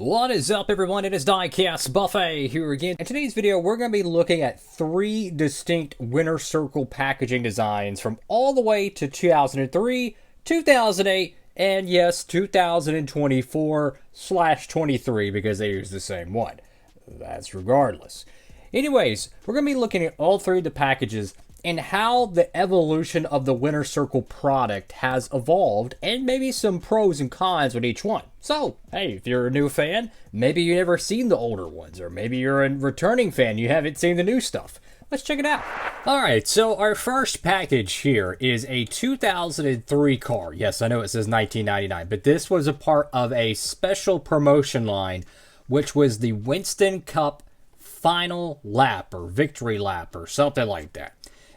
What is up, everyone? It is Diecastbuffet here again. In today's video, we're going to be looking at 3 distinct winner circle packaging designs from all the way to 2003, 2008, and yes, 2024/23 because they use the same one. That's regardless. Anyways, we're going to be looking at all 3 of the packages and how the evolution of the winner circle product has evolved, and maybe some pros and cons with each one. So, hey, if you're a new fan, maybe you've never seen the older ones, or maybe you're a returning fan, you haven't seen the new stuff. Let's check it out. Alright, so our first package here is a 2003 car. Yes, I know it says 1999, but this was a part of a special promotion line, which was the Winston Cup Final Lap, or Victory Lap, or something like that.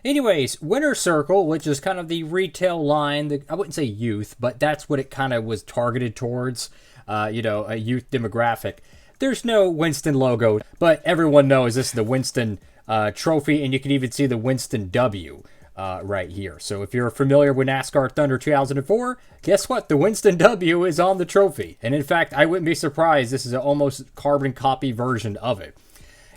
Anyways, Winner Circle, which is kind of the retail line, I wouldn't say youth, but that's what it kind of was targeted towards, a youth demographic. There's no Winston logo, but everyone knows this is the Winston trophy, and you can even see the Winston W right here. So if you're familiar with NASCAR Thunder 2004, guess what? The Winston W is on the trophy. And in fact, I wouldn't be surprised this is an almost carbon copy version of it.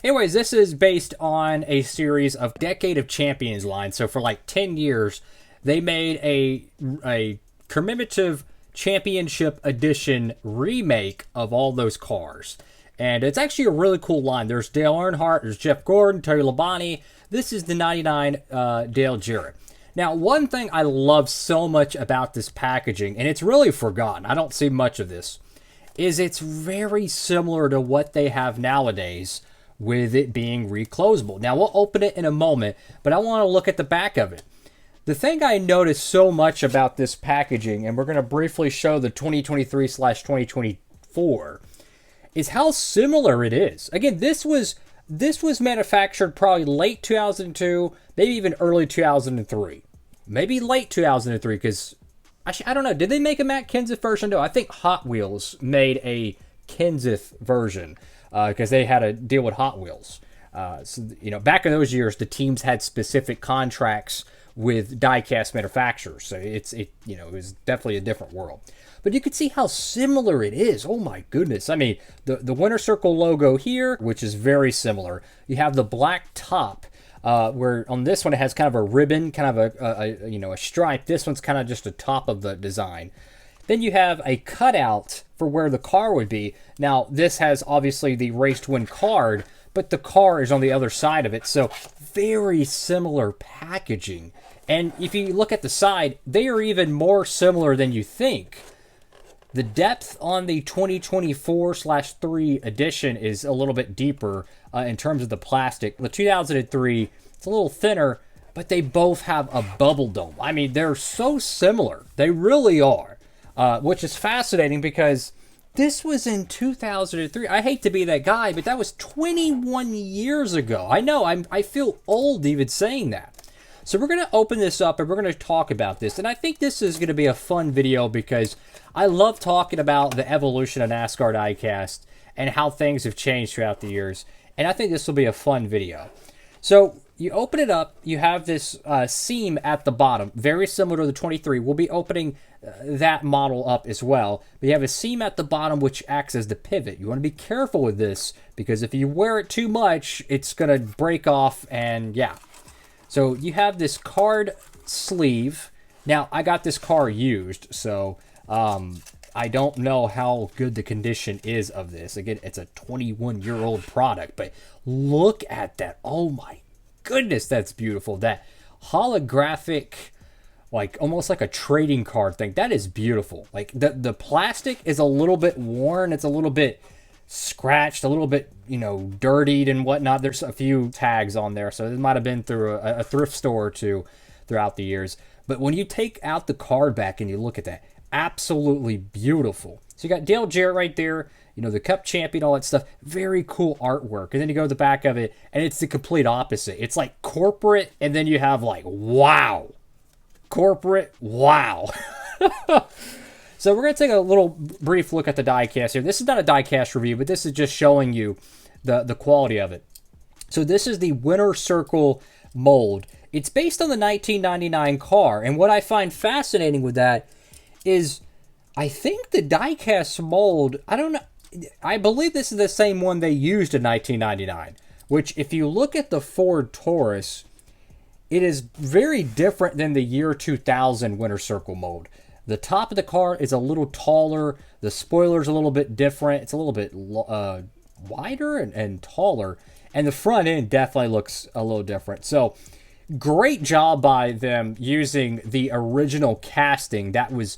Anyways, this is based on a series of Decade of Champions line. So for like 10 years, they made a commemorative championship edition remake of all those cars. And it's actually a really cool line. There's Dale Earnhardt, there's Jeff Gordon, Terry Labonte. This is the 99 Dale Jarrett. Now, one thing I love so much about this packaging, and it's really forgotten, I don't see much of this, is it's very similar to what they have nowadays, with it being reclosable. Now, we'll open it in a moment, but I want to look at the back of it. The thing I noticed so much about this packaging, and we're going to briefly show the 2023/2024, is how similar it is. Again, this was manufactured probably late 2002, maybe even early 2003. Maybe late 2003, because actually, I don't know. Did they make a Matt Kenseth version? No, I think Hot Wheels made a Kenseth version, because they had to deal with Hot Wheels. Back in those years, the teams had specific contracts with diecast manufacturers, so it was definitely a different world. But you can see how similar it is. Oh my goodness! I mean, the Winner Circle logo here, which is very similar. You have the black top, where on this one it has kind of a ribbon, kind of a stripe. This one's kind of just the top of the design. Then you have a cutout for where the car would be. Now, this has obviously the race to win card, but the car is on the other side of it. So, very similar packaging. And if you look at the side, they are even more similar than you think. The depth on the 2024/3 edition is a little bit deeper in terms of the plastic. The 2003, it's a little thinner, but they both have a bubble dome. I mean, they're so similar. They really are. Which is fascinating because this was in 2003. I hate to be that guy, but that was 21 years ago. I know, I feel old even saying that. So we're going to open this up and we're going to talk about this. And I think this is going to be a fun video because I love talking about the evolution of NASCAR diecast and how things have changed throughout the years. And I think this will be a fun video. So you open it up, you have this seam at the bottom, very similar to the 23. We'll be opening that model up as well. But you have a seam at the bottom which acts as the pivot. You want to be careful with this because if you wear it too much, it's going to break off and yeah. So you have this card sleeve. Now, I got this car used, so I don't know how good the condition is of this. Again, it's a 21-year-old product, but look at that. Oh my goodness, that's beautiful. That holographic, like almost like a trading card thing. That is beautiful. Like the plastic is a little bit worn. It's a little bit scratched, a little bit, dirtied and whatnot. There's a few tags on there, so it might have been through a thrift store or two throughout the years. But when you take out the card back and you look at that, absolutely beautiful. So you got Dale Jarrett right there, the Cup champion, all that stuff. Very cool artwork. And then you go to the back of it, and it's the complete opposite. It's like corporate, and then you have like, wow. Corporate, wow. So we're going to take a little brief look at the diecast here. This is not a diecast review, but this is just showing you the quality of it. So this is the Winner Circle mold. It's based on the 1999 car, and what I find fascinating with that is I think the diecast mold, I don't know, I believe this is the same one they used in 1999, which if you look at the Ford Taurus, it is very different than the year 2000 Winter Circle mold. The top of the car is a little taller. The spoiler's a little bit different. It's a little bit wider and taller. And the front end definitely looks a little different. So great job by them using the original casting. That was,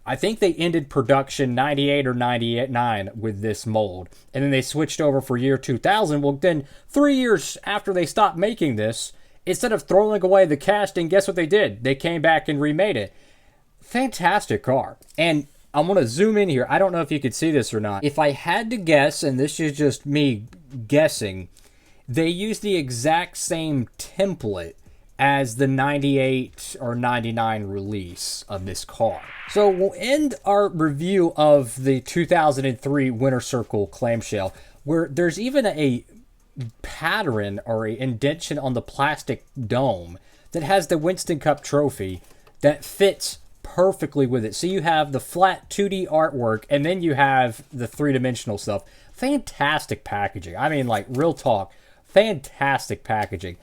I think they ended production 98 or 99 with this mold. And then they switched over for year 2000. Well, then 3 years after they stopped making this, instead of throwing away the casting, guess what they did? They came back and remade it. Fantastic car. And I want to zoom in here. I don't know if you could see this or not. If I had to guess, and this is just me guessing, they used the exact same template as the 98 or 99 release of this car. So we'll end our review of the 2003 Winter Circle clamshell, where there's even a pattern or an indentation on the plastic dome that has the Winston Cup trophy that fits perfectly with it. So you have the flat 2D artwork, and then you have the three-dimensional stuff. Fantastic packaging. I mean, like, real talk, fantastic packaging.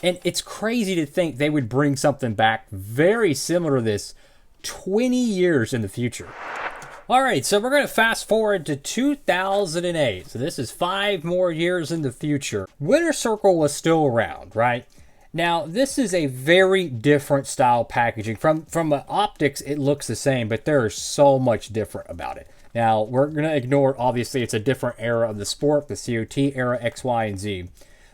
And it's crazy to think they would bring something back very similar to this 20 years in the future. All right, so we're going to fast forward to 2008. So this is 5 more years in the future. Winter Circle was still around, right? Now, this is a very different style packaging. From optics, it looks the same, but there is so much different about it. Now, we're going to ignore, obviously, it's a different era of the sport, the COT era, X, Y, and Z.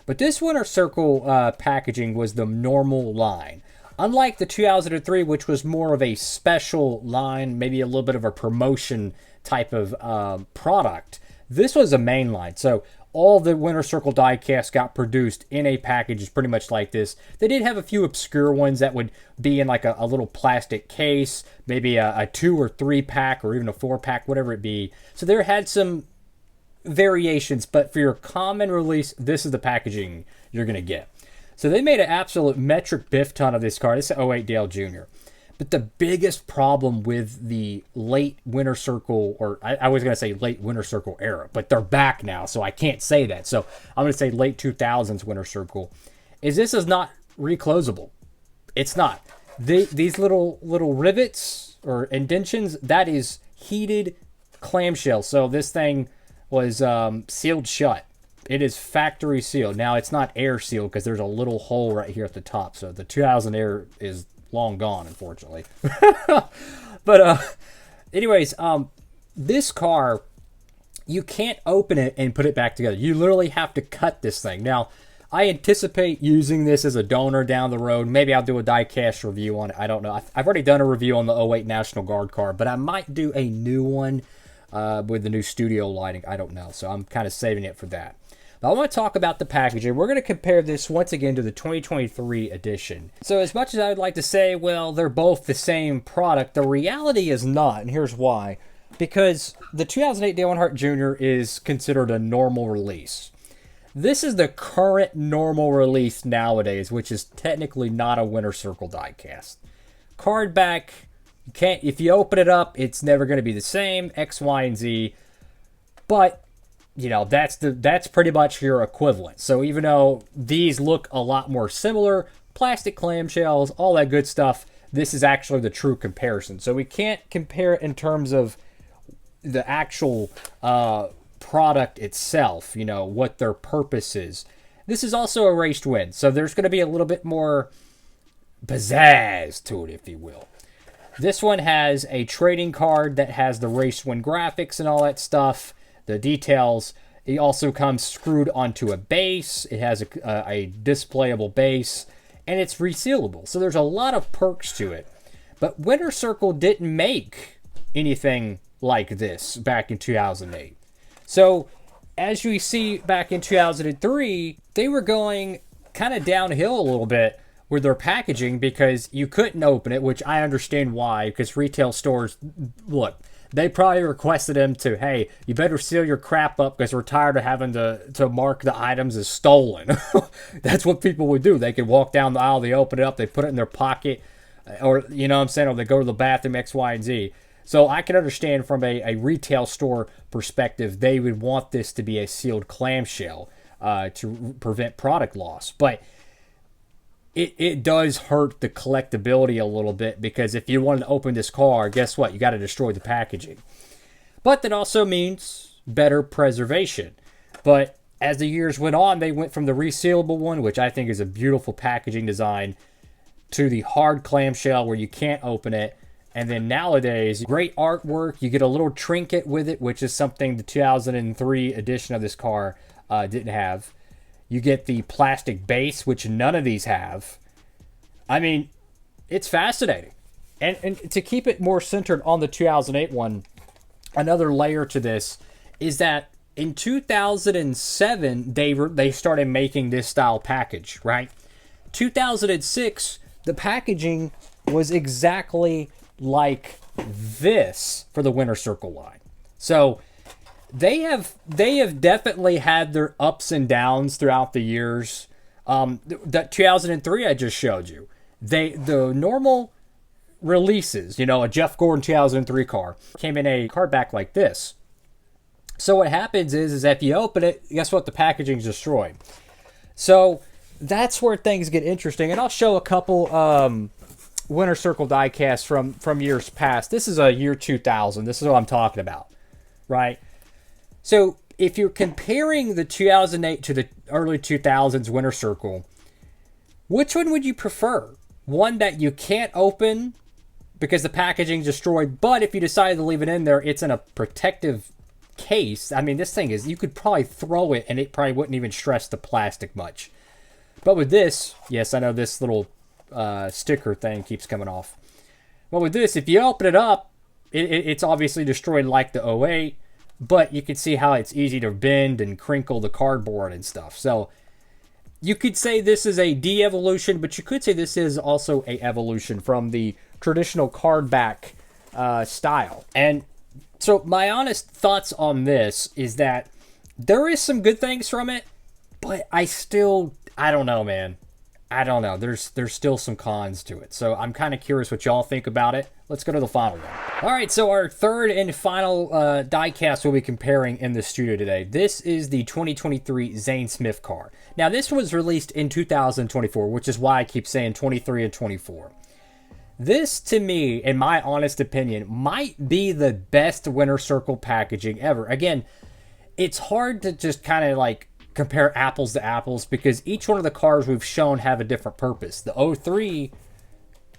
But this Winter Circle packaging was the normal line. Unlike the 2003, which was more of a special line, maybe a little bit of a promotion type of product, this was a main line. So all the Winter Circle diecast got produced in a package pretty much like this. They did have a few obscure ones that would be in like a little plastic case, maybe a 2 or 3 pack or even a 4 pack, whatever it be. So there had some variations, but for your common release, this is the packaging you're going to get. So they made an absolute metric biff ton of this car. This is 08 Dale Jr. But the biggest problem with the late Winter Circle, or I was going to say late Winter Circle era, but they're back now, so I can't say that. So I'm going to say late 2000s Winter Circle, is this is not reclosable. It's not. These little rivets or indentions, that is heated clamshell. So this thing was sealed shut. It is factory sealed. Now, it's not air sealed because there's a little hole right here at the top. So the 2000 air is long gone, unfortunately. But anyways, this car, you can't open it and put it back together. You literally have to cut this thing. Now, I anticipate using this as a donor down the road. Maybe I'll do a diecast review on it. I don't know. I've already done a review on the 08 National Guard car, but I might do a new one with the new studio lighting. I don't know. So I'm kind of saving it for that. Now, I want to talk about the packaging. We're going to compare this once again to the 2023 edition. So as much as I would like to say, well, they're both the same product, the reality is not, and here's why. Because the 2008 Dale Earnhardt Jr. is considered a normal release. This is the current normal release nowadays, which is technically not a Winter Circle diecast. Card back, you can't, if you open it up, it's never going to be the same, X, Y, and Z. But you know, that's pretty much your equivalent. So even though these look a lot more similar, plastic clamshells, all that good stuff, this is actually the true comparison. So we can't compare it in terms of the actual product itself, you know, what their purpose is. This is also a raced win, so there's going to be a little bit more pizzazz to it, if you will. This one has a trading card that has the race win graphics and all that stuff. The details. It also comes screwed onto a base. It has a displayable base, and it's resealable. So there's a lot of perks to it. But Winter Circle didn't make anything like this back in 2008. So as we see back in 2003, they were going kind of downhill a little bit with their packaging because you couldn't open it, which I understand why, because retail stores, look, they probably requested him to, hey, you better seal your crap up because we're tired of having to mark the items as stolen. That's what people would do. They could walk down the aisle, they open it up, they put it in their pocket, or, you know what I'm saying, or they go to the bathroom, X, Y, and Z. So I can understand from a retail store perspective, they would want this to be a sealed clamshell to prevent product loss. But it does hurt the collectability a little bit, because if you wanted to open this car, guess what? You got to destroy the packaging. But that also means better preservation. But as the years went on, they went from the resealable one, which I think is a beautiful packaging design, to the hard clamshell where you can't open it. And then nowadays, great artwork. You get a little trinket with it, which is something the 2003 edition of this car didn't have. You get the plastic base, which none of these have. I mean, it's fascinating. And to keep it more centered on the 2008 one, another layer to this is that in 2007, they started making this style package, right? 2006, the packaging was exactly like this for the Winter Circle line. So they have definitely had their ups and downs throughout the years. That 2003 I just showed you, the normal releases, a Jeff Gordon 2003 car came in a card back like this. So what happens is if you open it, guess what? The packaging's destroyed. So that's where things get interesting. And I'll show a couple Winter Circle diecast from years past. This is a year 2000. This is what I'm talking about, right? So if you're comparing the 2008 to the early 2000s Winter Circle, which one would you prefer? One that you can't open because the packaging's destroyed, but if you decide to leave it in there, it's in a protective case. I mean, this thing is, you could probably throw it and it probably wouldn't even stress the plastic much. But with this, yes, I know this little sticker thing keeps coming off. But with this, if you open it up, it's obviously destroyed like the 08, but you can see how it's easy to bend and crinkle the cardboard and stuff. So you could say this is a de-evolution, but you could say this is also a evolution from the traditional card back style. And so my honest thoughts on this is that there is some good things from it, but I don't know, man. I don't know. There's still some cons to it. So I'm kind of curious what y'all think about it. Let's go to the final one. All right, so our third and final diecast we'll be comparing in the studio today. This is the 2023 Zane Smith car. Now, this was released in 2024, which is why I keep saying 23 and 24. This, to me, in my honest opinion, might be the best Winter Circle packaging ever. Again, it's hard to just kind of like compare apples to apples because each one of the cars we've shown have a different purpose. The 03,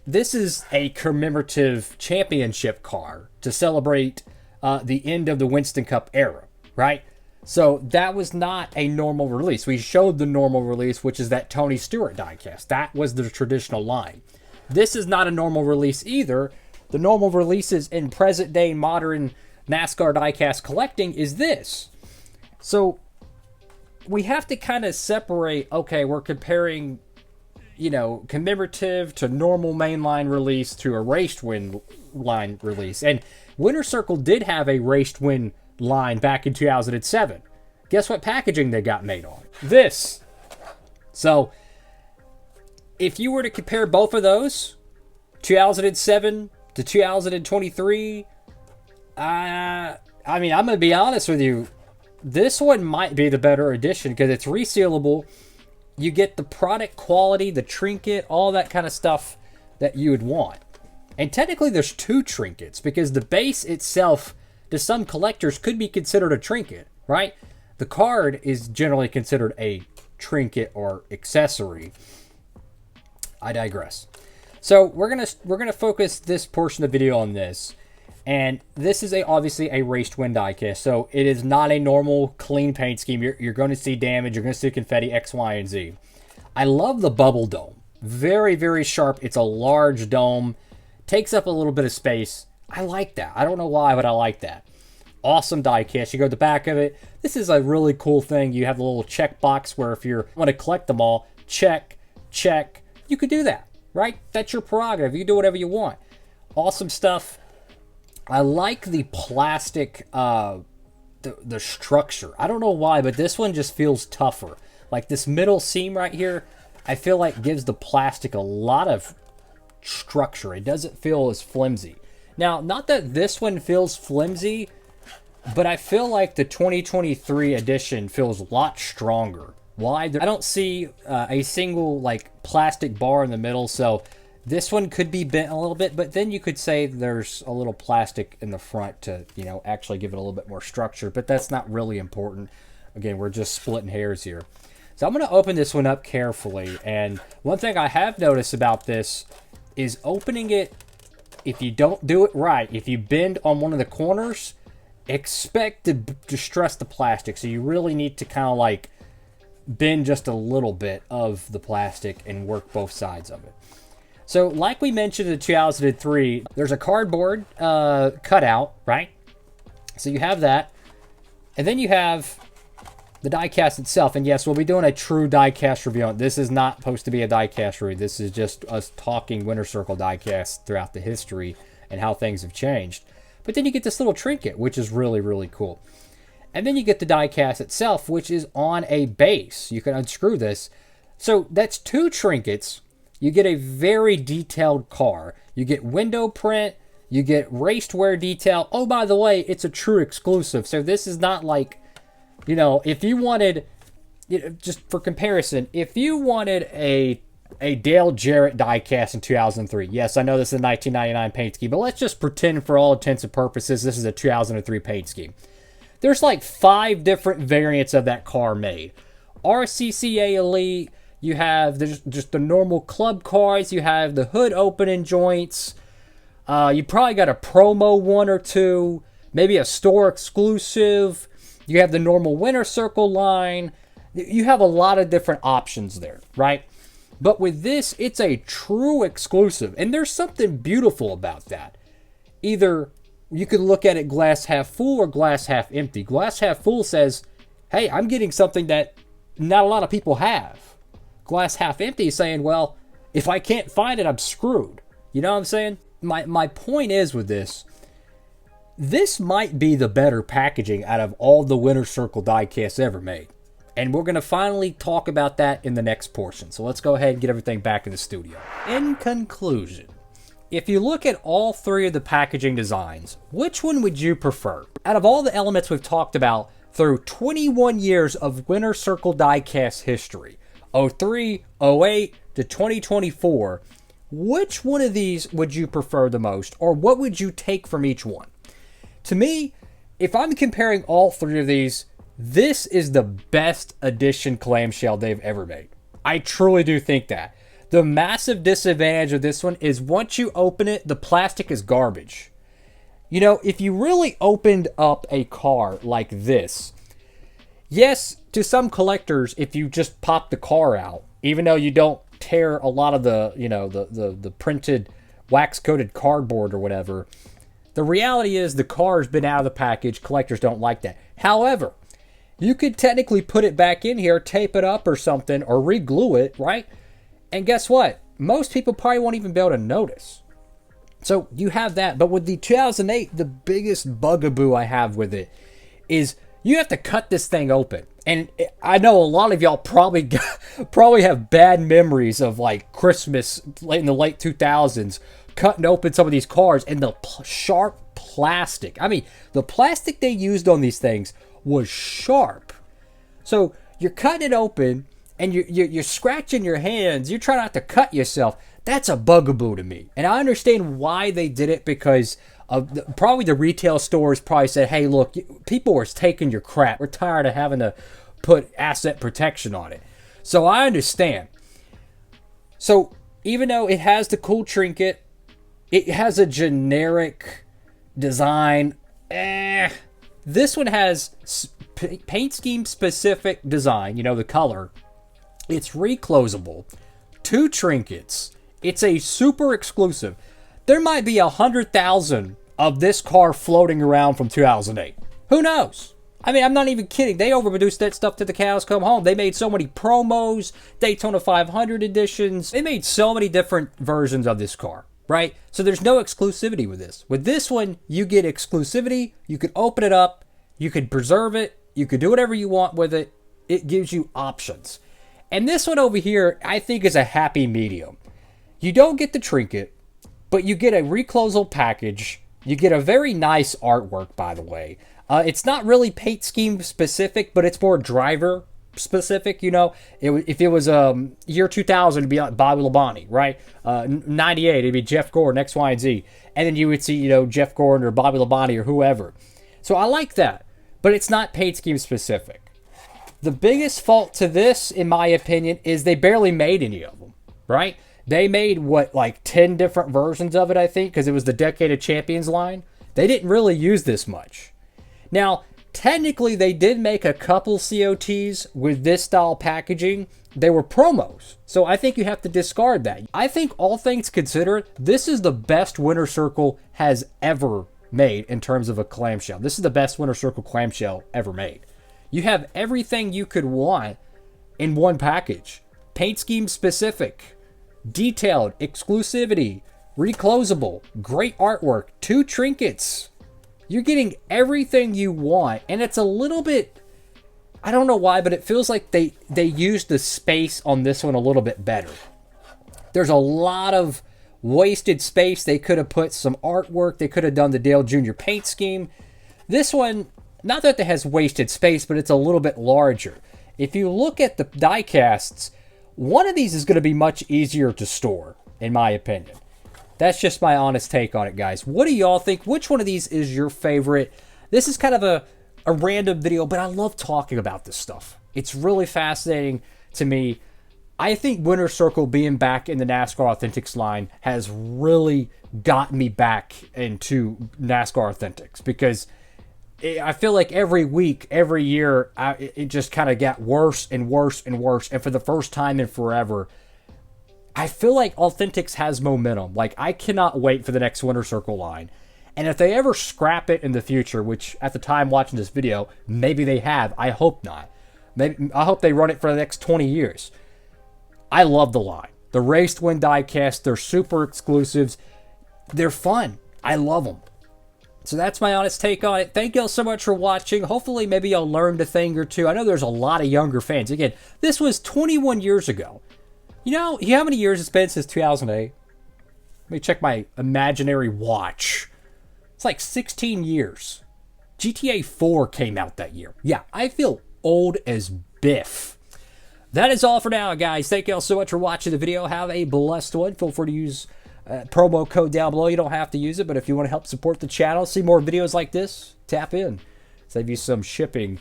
this is a commemorative championship car to celebrate the end of the Winston Cup era, right? So that was not a normal release. We showed the normal release, which is that Tony Stewart diecast. That was the traditional line. This is not a normal release either. The normal releases in present day modern NASCAR diecast collecting is this. So we have to kind of separate, okay, we're comparing, commemorative to normal mainline release to a raced win line release. And Winter Circle did have a raced win line back in 2007. Guess what packaging they got made on? This. So if you were to compare both of those, 2007 to 2023, I'm going to be honest with you. This one might be the better edition because it's resealable. You get the product quality, the trinket, all that kind of stuff that you would want. And technically there's two trinkets because the base itself, to some collectors, could be considered a trinket, right? The card is generally considered a trinket or accessory. I digress. So we're gonna focus this portion of the video on this. And this is obviously a raced win diecast, so it is not a normal clean paint scheme. You're going to see damage, you're going to see confetti, X, Y, and Z. I love the bubble dome. Very, very sharp. It's a large dome. Takes up a little bit of space. I like that. I don't know why, but I like that. Awesome diecast. You go to the back of it. This is a really cool thing. You have a little check box where if you want to collect them all, check, you could do that, right? That's your prerogative. You can do whatever you want. Awesome stuff. I like the plastic, the structure. I don't know why, but this one just feels tougher. Like this middle seam right here, I feel like gives the plastic a lot of structure. It doesn't feel as flimsy. Now, not that this one feels flimsy, but I feel like the 2023 edition feels a lot stronger. Why? I don't see a single like plastic bar in the middle, so this one could be bent a little bit, but then you could say there's a little plastic in the front to, actually give it a little bit more structure, but that's not really important. Again, we're just splitting hairs here. So I'm going to open this one up carefully, and one thing I have noticed about this is opening it, if you don't do it right, if you bend on one of the corners, expect to distress the plastic. So you really need to kind of like bend just a little bit of the plastic and work both sides of it. So like we mentioned in 2003, there's a cardboard cutout, right? So you have that. And then you have the diecast itself. And yes, we'll be doing a true diecast review on it. This is not supposed to be a diecast review. This is just us talking Winter Circle diecast throughout the history and how things have changed. But then you get this little trinket, which is really, really cool. And then you get the diecast itself, which is on a base. You can unscrew this. So that's two trinkets. You get a very detailed car. You get window print. You get raced wear detail. Oh, by the way, it's a true exclusive. So this is not like, if you wanted, just for comparison, if you wanted a Dale Jarrett diecast in 2003. Yes, I know this is a 1999 paint scheme, but let's just pretend for all intents and purposes this is a 2003 paint scheme. There's like 5 different variants of that car made. RCCA Elite, you have just the normal club cars, you have the hood opening joints, you probably got a promo 1 or 2, maybe a store exclusive, you have the normal Winter Circle line, you have a lot of different options there, right? But with this, it's a true exclusive, and there's something beautiful about that. Either you could look at it glass half full or glass half empty. Glass half full says, hey, I'm getting something that not a lot of people have. Glass half empty saying, well, if I can't find it, I'm screwed. You know what I'm saying? My point is with this might be the better packaging out of all the Winter Circle diecasts ever made. And we're going to finally talk about that in the next portion. So let's go ahead and get everything back in the studio. In conclusion, if you look at all 3 of the packaging designs, which one would you prefer? Out of all the elements we've talked about through 21 years of Winter Circle diecast history, 03, 08 to 2024, which one of these would you prefer the most? Or what would you take from each one? To me, if I'm comparing all 3 of these, this is the best edition clamshell they've ever made. I truly do think that. The massive disadvantage of this one is once you open it, the plastic is garbage. If you really opened up a car like this, yes, to some collectors, if you just pop the car out, even though you don't tear a lot of the, the printed wax-coated cardboard or whatever, the reality is the car has been out of the package. Collectors don't like that. However, you could technically put it back in here, tape it up or something, or re-glue it, right? And guess what? Most people probably won't even be able to notice. So you have that. But with the 2008, the biggest bugaboo I have with it is you have to cut this thing open. And I know a lot of y'all probably have bad memories of like Christmas in the late 2000s, cutting open some of these cars and the sharp plastic. I mean, the plastic they used on these things was sharp. So you're cutting it open and you're scratching your hands. You try not to cut yourself. That's a bugaboo to me. And I understand why they did it, because of probably the retail stores probably said, hey, look, people are taking your crap. We're tired of having to put asset protection on it. So I understand. So even though it has the cool trinket, it has a generic design. This one has paint scheme specific design, the color. It's reclosable. 2 trinkets. It's a super exclusive. There might be 100,000 of this car floating around from 2008. Who knows? I mean, I'm not even kidding. They overproduced that stuff to the cows come home. They made so many promos, Daytona 500 editions. They made so many different versions of this car, right? So there's no exclusivity with this. With this one, you get exclusivity. You can open it up. You could preserve it. You could do whatever you want with it. It gives you options. And this one over here, I think, is a happy medium. You don't get the trinket, but you get a reclosable package. You get a very nice artwork, by the way. It's not really paint scheme specific, but it's more driver specific. You know, if it was year 2000, it'd be like Bobby Labonte, right? 98, it'd be Jeff Gordon, X, Y, and Z. And then you would see, you know, Jeff Gordon or Bobby Labonte or whoever. So I like that, but it's not paint scheme specific. The biggest fault to this, in my opinion, is they barely made any of them, right? They made, what, like 10 different versions of it, I think, because it was the Decade of Champions line. They didn't really use this much. Now, technically, they did make a couple COTs with this style packaging. They were promos, so I think you have to discard that. I think, all things considered, this is the best Winter Circle has ever made in terms of a clamshell. This is the best Winter Circle clamshell ever made. You have everything you could want in one package. Paint scheme specific, detailed, exclusivity, reclosable, great artwork, 2 trinkets. You're getting everything you want, and it's a little bit, I don't know why, but it feels like they used the space on this one a little bit better. There's a lot of wasted space. They could have put some artwork. They could have done the Dale Jr. paint scheme. This one, not that it has wasted space, but it's a little bit larger. If you look at the diecasts, one of these is going to be much easier to store, in my opinion. That's just my honest take on it, guys. What do y'all think? Which one of these is your favorite? This is kind of a random video, but I love talking about this stuff. It's really fascinating to me. I think Winter Circle being back in the NASCAR Authentics line has really gotten me back into NASCAR Authentics, because I feel like every week, every year, it just kind of got worse and worse and worse. And for the first time in forever, I feel like Authentics has momentum. Like, I cannot wait for the next Winter Circle line. And if they ever scrap it in the future, which at the time watching this video, maybe they have. I hope not. I hope they run it for the next 20 years. I love the line. The Race to Win diecast, they're super exclusives. They're fun. I love them. So that's my honest take on it. Thank y'all so much for watching. Hopefully, maybe y'all learned a thing or two. I know there's a lot of younger fans. Again, this was 21 years ago. You know how many years it's been since 2008? Let me check my imaginary watch. It's like 16 years. GTA 4 came out that year. Yeah, I feel old as Biff. That is all for now, guys. Thank y'all so much for watching the video. Have a blessed one. Feel free to use promo code down below. You don't have to use it, but if you want to help support the channel, see more videos like this, tap in. Save you some shipping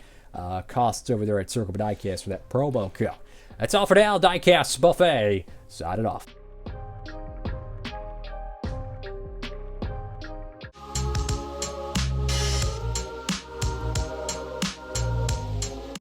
costs over there at Circle Diecast for that promo code. That's all for now. Diecastbuffet signing off.